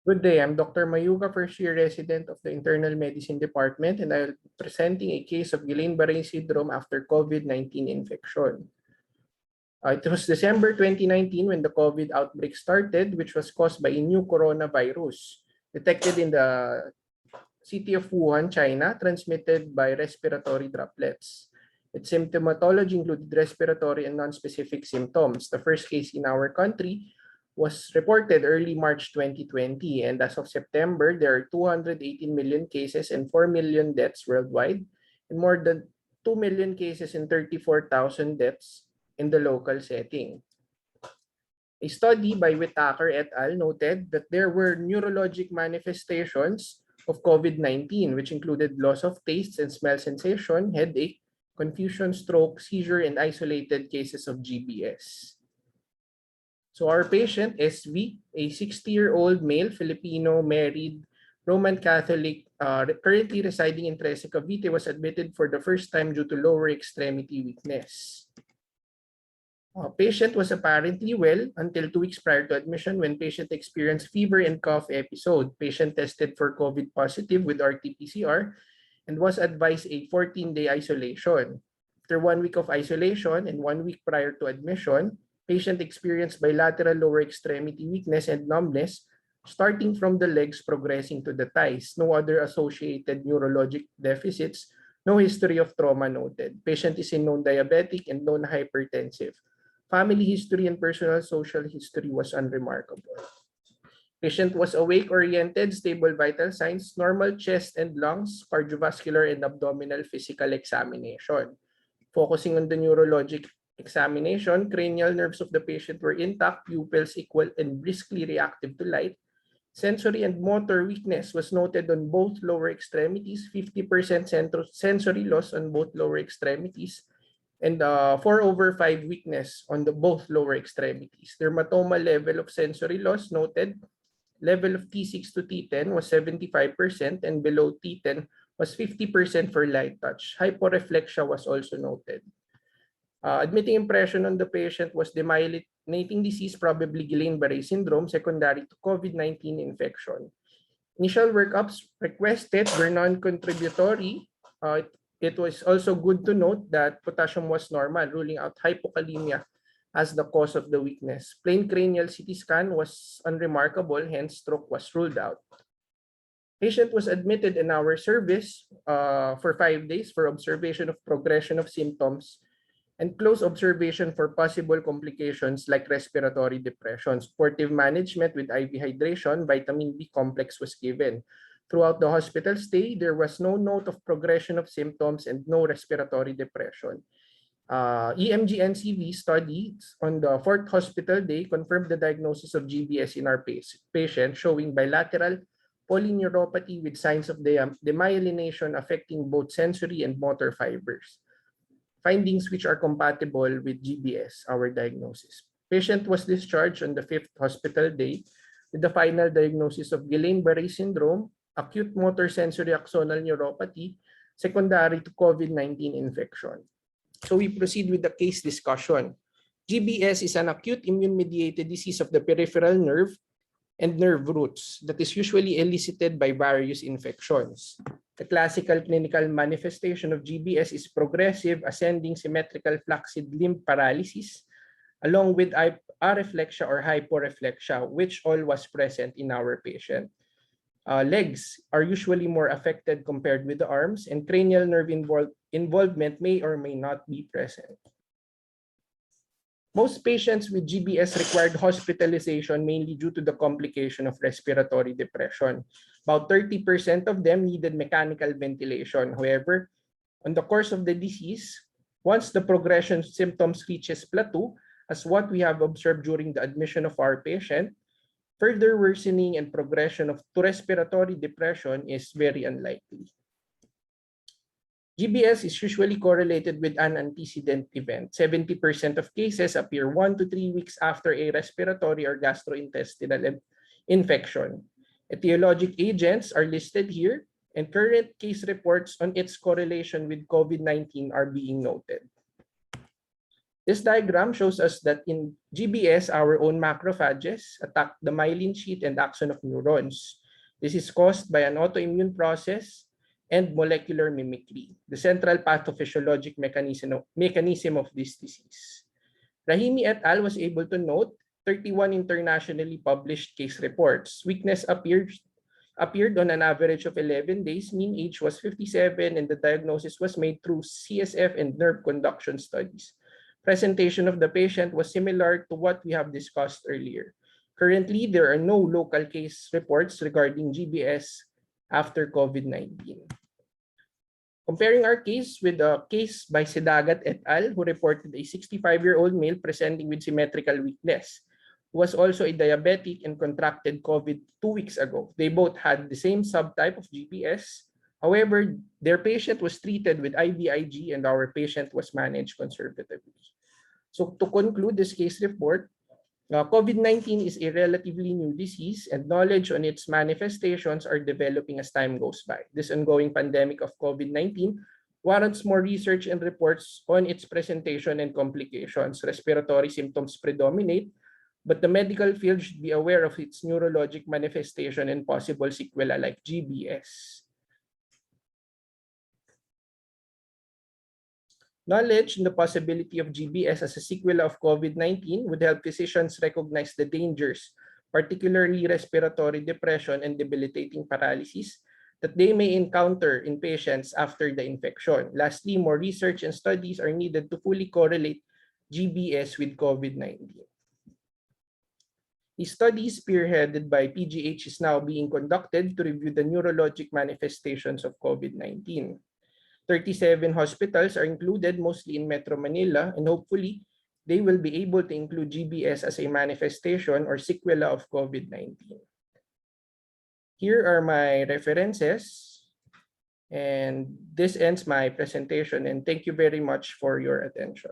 Good day, I'm Dr. Mayuga, first-year resident of the Internal Medicine Department, and I'll be presenting a case of Guillain-Barré syndrome after COVID-19 infection. It was December 2019 when the COVID outbreak started, which was caused by a new coronavirus detected in the city of Wuhan, China, transmitted by respiratory droplets. Its symptomatology included respiratory and non-specific symptoms. The first case in our country was reported early March 2020, and as of September, there are 218 million cases and 4 million deaths worldwide, and more than 2 million cases and 34,000 deaths in the local setting. A study by Whitaker et al. Noted that there were neurologic manifestations of COVID-19, which included loss of taste and smell sensation, headache, confusion, stroke, seizure, and isolated cases of GBS. So our patient, SV, a 60-year-old male, Filipino, married, Roman Catholic, currently residing in Trece, Cavite, was admitted for the first time due to lower extremity weakness. Patient was apparently well until 2 weeks prior to admission when patient experienced fever and cough episode. Patient tested for COVID positive with RT-PCR and was advised a 14-day isolation. After 1 week of isolation and 1 week prior to admission, patient experienced bilateral lower extremity weakness and numbness starting from the legs progressing to the thighs. No other associated neurologic deficits. No history of trauma noted. Patient is a known diabetic and known hypertensive. Family history and personal social history was unremarkable. Patient was awake-oriented, stable vital signs, normal chest and lungs, cardiovascular and abdominal physical examination. Focusing on the neurologic examination, cranial nerves of the patient were intact, pupils equal and briskly reactive to light. Sensory and motor weakness was noted on both lower extremities, 50% sensory loss on both lower extremities, and 4/5 weakness on the both lower extremities. Dermatoma level of sensory loss noted. Level of T6 to T10 was 75% and below T10 was 50% for light touch. Hyporeflexia was also noted. Admitting impression on the patient was demyelinating disease, probably Guillain-Barré syndrome, secondary to COVID-19 infection. Initial workups requested were non-contributory. It was also good to note that potassium was normal, ruling out hypokalemia as the cause of the weakness. Plain cranial CT scan was unremarkable, hence stroke was ruled out. Patient was admitted in our service for 5 days for observation of progression of symptoms and close observation for possible complications like respiratory depression. Supportive management with IV hydration, vitamin B complex was given. Throughout the hospital stay, there was no note of progression of symptoms and no respiratory depression. EMG-NCV studies on the 4th hospital day confirmed the diagnosis of GBS in our patient, showing bilateral polyneuropathy with signs of demyelination affecting both sensory and motor fibers. Findings which are compatible with GBS, our diagnosis. Patient was discharged on the 5th hospital day with the final diagnosis of Guillain-Barré syndrome, acute motor sensory axonal neuropathy, secondary to COVID-19 infection. So we proceed with the case discussion. GBS is an acute immune-mediated disease of the peripheral nerve and nerve roots that is usually elicited by various infections. The classical clinical manifestation of GBS is progressive ascending symmetrical flaccid limb paralysis along with areflexia or hyporeflexia, which all was present in our patient. Legs are usually more affected compared with the arms, and cranial nerve involvement may or may not be present. Most patients with GBS required hospitalization mainly due to the complication of respiratory depression. About 30% of them needed mechanical ventilation. However, on the course of the disease, once the progression symptoms reaches plateau, as what we have observed during the admission of our patient, further worsening and progression to respiratory depression is very unlikely. GBS is usually correlated with an antecedent event. 70% of cases appear 1 to 3 weeks after a respiratory or gastrointestinal infection. Etiologic agents are listed here, and current case reports on its correlation with COVID-19 are being noted. This diagram shows us that in GBS, our own macrophages attack the myelin sheath and axon of neurons. This is caused by an autoimmune process and molecular mimicry, the central pathophysiologic mechanism of this disease. Rahimi et al. Was able to note 31 internationally published case reports. Weakness appeared on an average of 11 days. Mean age was 57, and the diagnosis was made through CSF and nerve conduction studies. Presentation of the patient was similar to what we have discussed earlier. Currently, there are no local case reports regarding GBS after COVID-19. Comparing our case with a case by Sidagat et al., who reported a 65-year-old male presenting with symmetrical weakness, who was also a diabetic and contracted COVID 2 weeks ago. They both had the same subtype of GBS. However, their patient was treated with IVIG and our patient was managed conservatively. So to conclude this case report, COVID-19 is a relatively new disease and knowledge on its manifestations are developing as time goes by. This ongoing pandemic of COVID-19 warrants more research and reports on its presentation and complications. Respiratory symptoms predominate, but the medical field should be aware of its neurologic manifestation and possible sequela like GBS. Knowledge and the possibility of GBS as a sequel of COVID-19 would help physicians recognize the dangers, particularly respiratory depression and debilitating paralysis, that they may encounter in patients after the infection. Lastly, more research and studies are needed to fully correlate GBS with COVID-19. A study spearheaded by PGH is now being conducted to review the neurologic manifestations of COVID-19. 37 hospitals are included, mostly in Metro Manila, and hopefully they will be able to include GBS as a manifestation or sequela of COVID-19. Here are my references, and this ends my presentation, and thank you very much for your attention.